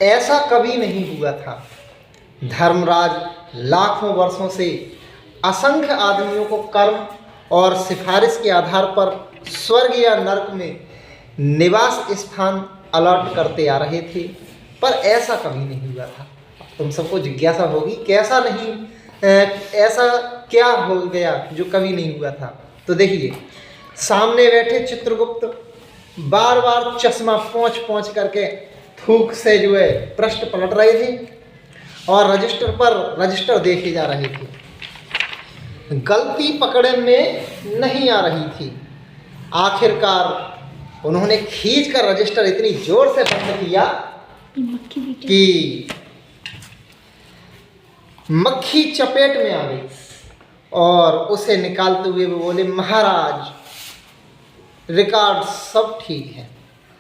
ऐसा कभी नहीं हुआ था। धर्मराज लाखों वर्षों से असंख्य आदमियों को कर्म और सिफारिश के आधार पर स्वर्ग या नरक में निवास स्थान अलॉट करते आ रहे थे, पर ऐसा कभी नहीं हुआ था। तुम सबको जिज्ञासा होगी कैसा नहीं, ऐसा क्या हो गया जो कभी नहीं हुआ था। तो देखिए, सामने बैठे चित्रगुप्त बार बार चश्मा पोंछ पोंछ करके थूक से जो है पृष्ठ पलट रहे थे और रजिस्टर पर रजिस्टर देखे जा रहे थे। गलती पकड़े में नहीं आ रही थी। आखिरकार उन्होंने खींचकर रजिस्टर इतनी जोर से बंद किया कि मक्खी चपेट में आ गई और उसे निकालते हुए वो बोले, महाराज रिकॉर्ड सब ठीक है।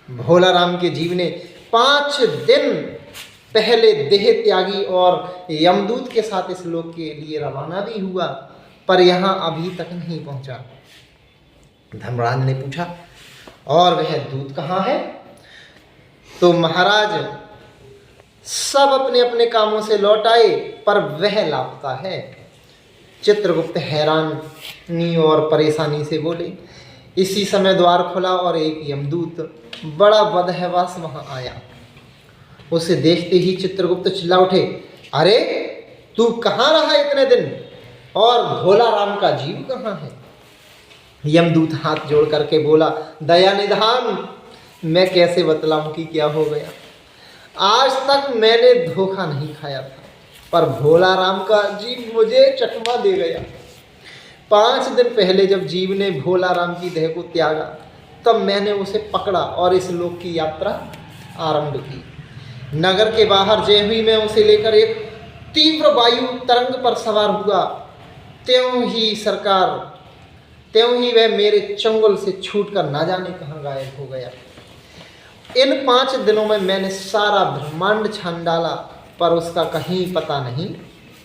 भोला राम के जीव ने 5 दिन पहले देह त्यागी और यमदूत के साथ इस लोक के लिए रवाना भी हुआ, पर यहाँ अभी तक नहीं पहुँचा। धर्मराज ने पूछा, और वह दूत कहाँ है? तो महाराज सब अपने अपने कामों से लौट आए, पर वह लापता है। चित्रगुप्त हैरानी और परेशानी से बोले। इसी समय द्वार खुला और एक यमदूत बड़ा बदहवास वहां आया। उसे देखते ही चित्रगुप्त चिल्ला उठे, अरे तू कहाँ रहा इतने दिन, और भोला राम का जीव कहाँ है? यमदूत हाथ जोड़ करके बोला, दया निधान, मैं कैसे बतलाऊं कि क्या हो गया। आज तक मैंने धोखा नहीं खाया था, पर भोला राम का जीव मुझे चकमा दे गया। 5 दिन पहले जब जीव ने भोला राम की देह को त्यागा, तब मैंने उसे पकड़ा और इस लोक की यात्रा आरंभ की। नगर के बाहर जे हुई मैं उसे लेकर एक तीव्र वायु तरंग पर सवार हुआ, त्यों ही वह मेरे चंगुल से छूटकर ना जाने कहाँ गायब हो गया। इन 5 दिनों में मैंने सारा ब्रह्मांड छान डाला, पर उसका कहीं पता नहीं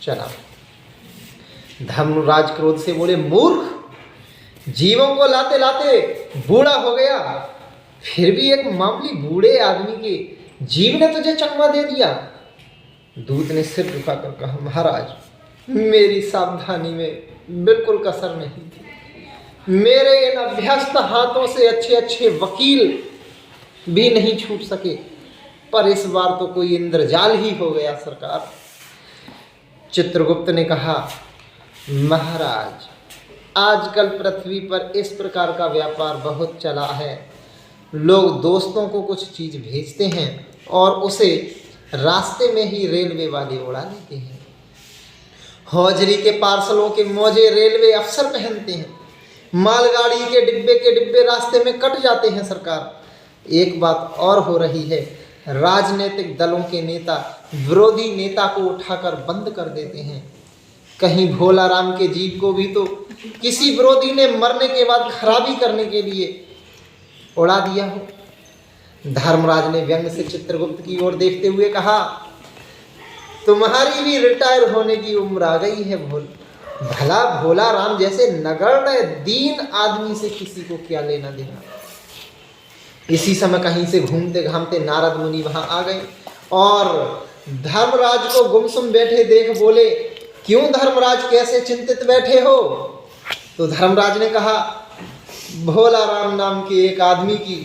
चला। धर्मराज क्रोध से बोले, मूर्ख, जीवों को लाते लाते बूढ़ा हो गया, फिर भी एक मामूली बूढ़े आदमी के जीव ने तुझे चकमा दे दिया। दूत ने सिर झुकाकर कहा, महाराज मेरी सावधानी में बिल्कुल कसर नहीं थी। मेरे इन अभ्यस्त हाथों से अच्छे अच्छे वकील भी नहीं छूट सके, पर इस बार तो कोई इंद्रजाल ही हो गया सरकार। चित्रगुप्त ने कहा, महाराज आजकल पृथ्वी पर इस प्रकार का व्यापार बहुत चला है। लोग दोस्तों को कुछ चीज़ भेजते हैं और उसे रास्ते में ही रेलवे वाले उड़ा लेते हैं। हौजरी के पार्सलों के मोजे रेलवे अफसर पहनते हैं। मालगाड़ी के डिब्बे रास्ते में कट जाते हैं सरकार। एक बात और हो रही है, राजनीतिक दलों के नेता विरोधी नेता को उठाकर बंद कर देते हैं। कहीं भोला राम के जीव को भी तो किसी विरोधी ने मरने के बाद खराबी करने के लिए उड़ा दिया हो। धर्मराज ने व्यंग से चित्रगुप्त की ओर देखते हुए कहा, तुम्हारी भी रिटायर होने की उम्र आ गई है। भला भोला राम जैसे नगण्य दीन आदमी से किसी को क्या लेना देना। इसी समय कहीं से घूमते घामते नारद मुनि वहां आ गए और धर्मराज को गुमसुम बैठे देख बोले, क्यों धर्मराज, कैसे चिंतित बैठे हो? तो धर्मराज ने कहा, भोला राम नाम के एक आदमी की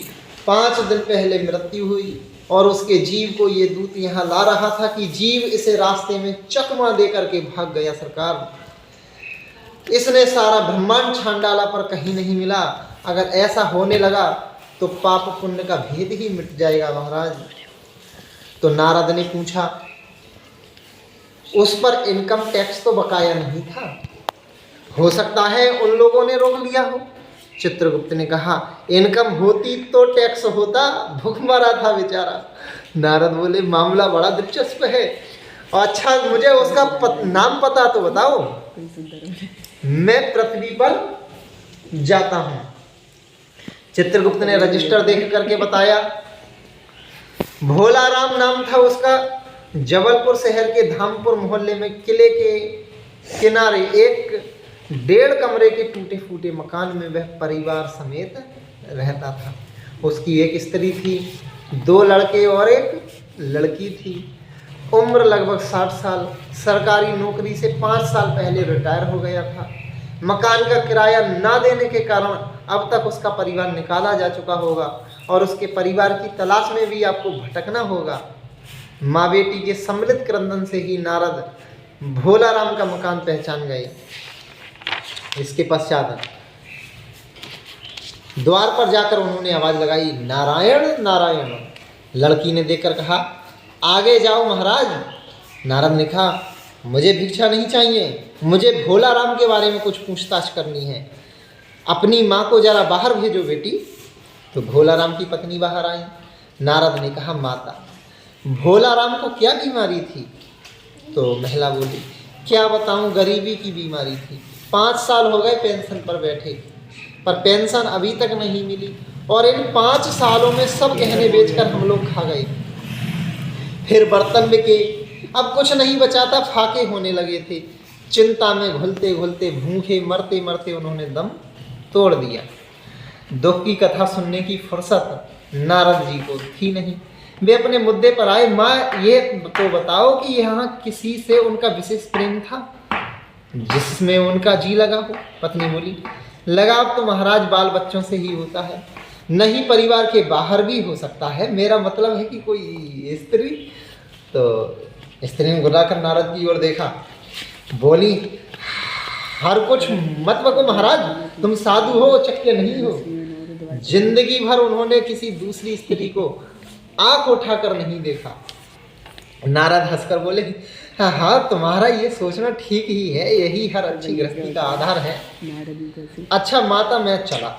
5 दिन पहले मृत्यु हुई और उसके जीव को ये दूत यहाँ ला रहा था कि जीव इसे रास्ते में चकमा दे करके भाग गया सरकार। इसने सारा ब्रह्मांड छान डाला, पर कहीं नहीं मिला। अगर ऐसा होने लगा तो पाप पुण्य का भेद ही मिट जाएगा महाराज। तो नारद ने पूछा, उस पर इनकम टैक्स तो बकाया नहीं था, हो सकता है उन लोगों ने रोक लिया हो। चित्रगुप्त ने कहा, इनकम होती तो टैक्स होता, भूखमरा था बेचारा। नारद बोले, मामला बड़ा दिलचस्प है। अच्छा, मुझे उसका नाम पता तो बताओ, मैं पृथ्वी पर जाता हूं। चित्रगुप्त ने रजिस्टर देख करके बताया, भोला राम नाम था उसका। जबलपुर शहर के धामपुर मोहल्ले में किले के किनारे एक 1.5 कमरे के टूटे फूटे मकान में वह परिवार समेत रहता था। उसकी एक स्त्री थी, 2 लड़के और एक लड़की थी, उम्र लगभग 60 साल, सरकारी नौकरी से 5 साल पहले रिटायर हो गया था। मकान का किराया ना देने के कारण अब तक उसका परिवार निकाला जा चुका होगा और उसके परिवार की तलाश में भी आपको भटकना होगा। माँ बेटी के सम्मिलित क्रंदन से ही नारद भोलाराम का मकान पहचान गए। इसके पश्चात द्वार पर जाकर उन्होंने आवाज लगाई, नारायण नारायण। लड़की ने देखकर कहा, आगे जाओ महाराज। नारद ने कहा, मुझे भिक्षा नहीं चाहिए, मुझे भोलाराम के बारे में कुछ पूछताछ करनी है। अपनी माँ को जरा बाहर भेजो बेटी। तो भोलाराम की पत्नी बाहर आई। नारद ने कहा, माता भोलाराम को क्या बीमारी थी? तो महिला बोली, क्या बताऊं, गरीबी की बीमारी थी। 5 साल हो गए पेंशन पर बैठे, पर पेंशन अभी तक नहीं मिली और इन 5 सालों में सब गहने बेचकर हम लोग खा गए। फिर बर्तन बिके, अब कुछ नहीं बचा था, फाके होने लगे थे। चिंता में घुलते घुलते भूखे मरते मरते उन्होंने दम तोड़ दिया। दुख की कथा सुनने की फुर्सत नारद जी को थी नहीं। वे अपने मुद्दे पर आए। माँ, ये तो बताओ कि यहाँ किसी से उनका विशेष प्रेम था जिसमें उनका जी लगा हो? पत्नी बोली, लगाव तो महाराज बाल बच्चों से ही होता है, नहीं परिवार के बाहर भी हो सकता है। मेरा मतलब है कि कोई स्त्री। तो स्त्री ने घुराकर नारद की ओर देखा, बोली, हर कुछ मत बको महाराज, तुम साधु हो, चक्के नहीं हो। जिंदगी भर उन्होंने किसी दूसरी स्त्री को आंख उठाकर नहीं देखा। नारद हंसकर बोले, हाँ तुम्हारा ये सोचना ठीक ही है, यही हर अच्छी गृहस्थी का आधार है। अच्छा माता, मैं चला।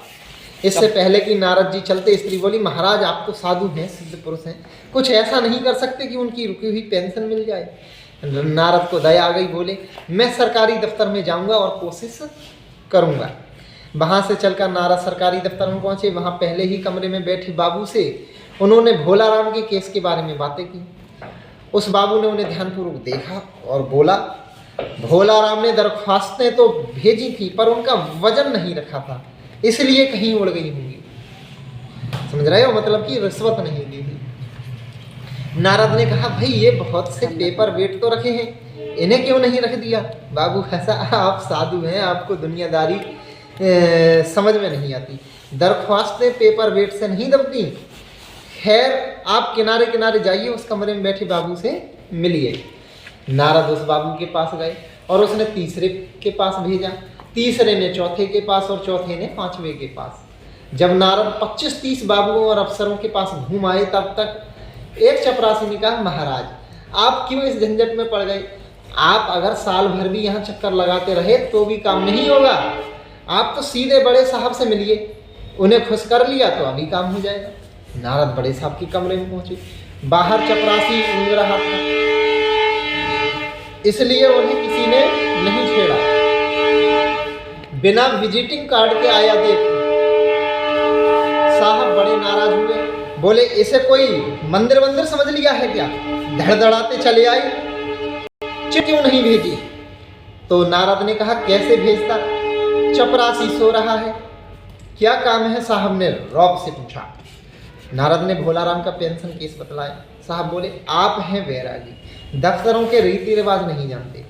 इससे पहले कि नारद जी चलते, स्त्री बोली, महाराज आप तो साधु हैं, सिद्ध पुरुष हैं, कुछ ऐसा नहीं कर सकते कि उनकी रुकी हुई पेंशन मिल जाए? नारद को दया आ गई, बोले, मैं सरकारी दफ्तर में जाऊंगा और कोशिश करूंगा। वहां से चलकर नारद सरकारी दफ्तर में पहुंचे। वहां पहले ही कमरे में बैठे बाबू से उन्होंने भोलाराम के केस के बारे में बातें की। उस बाबू ने उन्हें ध्यानपूर्वक देखा और बोला, भोलाराम ने दरख्वास्तें तो भेजी थी पर उनका वजन नहीं रखा था, इसलिए कहीं उड़ गई होंगी। समझ रहे हो? मतलब कि रिश्वत नहीं दी थी। नारद ने कहा, भाई ये बहुत से पेपर वेट तो रखे हैं, इन्हें क्यों नहीं रख दिया? बाबू ऐसा, आप साधु हैं, आपको दुनियादारी समझ में नहीं आती। दरख्वास्तें पेपर वेट से नहीं दबती। खैर आप किनारे किनारे जाइए, उस कमरे में बैठे बाबू से मिलिए। नारद उस बाबू के पास गए और उसने तीसरे के पास भेजा, तीसरे ने चौथे के पास और चौथे ने पांचवें के पास। जब नारद 25-30 बाबुओं और अफसरों के पास घूम आए, तब तक एक चपरासी ने कहा, महाराज आप क्यों इस झंझट में पड़ गए? आप अगर साल भर भी यहाँ चक्कर लगाते रहे तो भी काम नहीं होगा। आप तो सीधे बड़े साहब से मिलिए, उन्हें खुश कर लिया तो अभी काम हो जाएगा। नारद बड़े साहब के कमरे में पहुंचे। बाहर चपरासी ऊँग रहा था, इसलिए उन्हें किसी ने नहीं छेड़ा। बिना विजिटिंग कार्ड के आया देख साहब बड़े नाराज हुए, बोले, इसे कोई मंदिर वंदिर समझ लिया है क्या? धड़धड़ाते चले आई, चिट्ठी क्यों नहीं भेजी? तो नारद ने कहा, कैसे भेजता, चपरासी सो रहा है। क्या काम है? साहब ने रौब से पूछा। नारद ने भोलाराम का पेंशन केस बतलाया। साहब बोले, आप हैं वैरागी, दफ्तरों के रीति रिवाज नहीं जानते।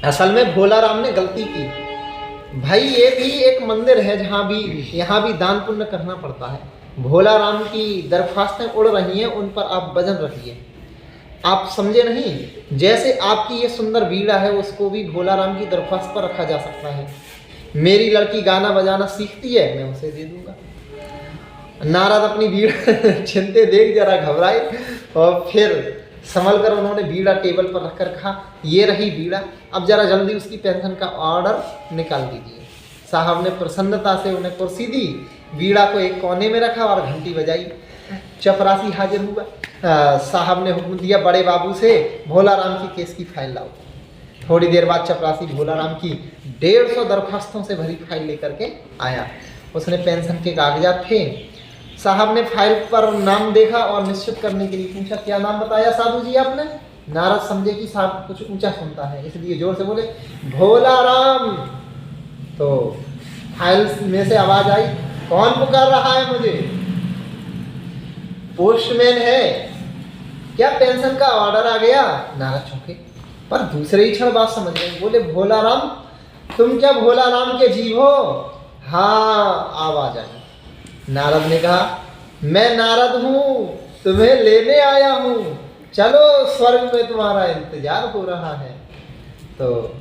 असल में भोलाराम ने गलती की। भाई ये भी एक मंदिर है जहाँ भी यहाँ भी दान पुण्य करना पड़ता है। भोलाराम की दरख्वास्तें उड़ रही हैं, उन पर आप वजन रखिए। आप समझे नहीं? जैसे आपकी ये सुंदर बीड़ा है, उसको भी भोलाराम की दरख्वास्त पर रखा जा सकता है। मेरी लड़की गाना बजाना सीखती है, मैं उसे दे दूंगा। नारद अपनी बीड़ा छिनते देख जरा घबराए और फिर संभल कर उन्होंने बीड़ा टेबल पर रखकर कहा, ये रही बीड़ा, अब जरा जल्दी उसकी पेंशन का ऑर्डर निकाल दीजिए। साहब ने प्रसन्नता से उन्हें कुर्सी दी, बीड़ा को एक कोने में रखा और घंटी बजाई। चपरासी हाजिर हुआ। साहब ने हुक्म दिया, बड़े बाबू से भोलाराम की केस की फाइल लाओ। थोड़ी देर बाद चपरासी भोलाराम की 150 दरख्वास्तों से भरी फाइल लेकर के आया। उसने पेंशन के कागजात थे। साहब ने फाइल पर नाम देखा और निश्चित करने के लिए पूछा, क्या नाम बताया साधु जी आपने? नारद समझे कि साहब कुछ ऊंचा सुनता है, इसलिए जोर से बोले, भोलाराम। तो फाइल में से आवाज आई, कौन पुकार रहा है मुझे? पोस्टमैन है। क्या पेंशन का ऑर्डर आ गया? नारद चौंके, पर दूसरे ही क्षण बात समझ गए। बोले भोला राम, तुम क्या भोला राम के जीव हो? हाँ, आवाज आई। नारद ने कहा, मैं नारद हूँ, तुम्हें लेने आया हूँ, चलो स्वर्ग में तुम्हारा इंतजार हो रहा है। तो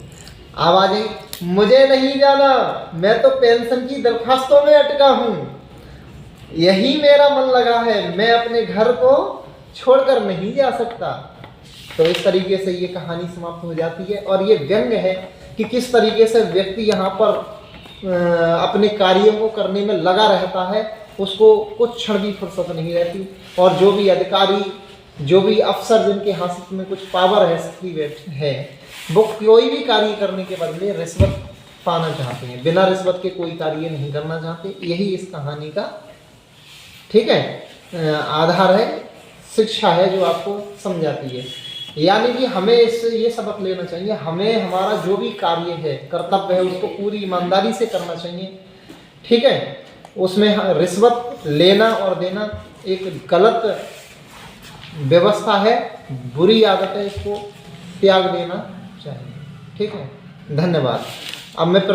आवाज आई, मुझे नहीं जाना, मैं तो पेंशन की दरखास्तों में अटका हूँ, यही मेरा मन लगा है, मैं अपने घर को छोड़कर नहीं जा सकता। तो इस तरीके से ये कहानी समाप्त हो जाती है और ये व्यंग है कि किस तरीके से व्यक्ति यहाँ पर अपने कार्यों को करने में लगा रहता है, उसको कुछ क्षण भी फुर्सत नहीं रहती। और जो भी अधिकारी, जो भी अफसर जिनके हाथ में कुछ पावर है, शक्ति है, वो कोई भी कार्य करने के बदले रिश्वत पाना चाहते हैं, बिना रिश्वत के कोई कार्य नहीं करना चाहते। यही इस कहानी का, ठीक है, आधार है, शिक्षा है जो आपको समझाती है। यानी कि हमें इससे ये सबक लेना चाहिए, हमें हमारा जो भी कार्य है, कर्तव्य है, उसको पूरी ईमानदारी से करना चाहिए, ठीक है। उसमें रिश्वत लेना और देना एक गलत व्यवस्था है, बुरी आदत है, इसको त्याग देना चाहिए, ठीक है। धन्यवाद। अब मैं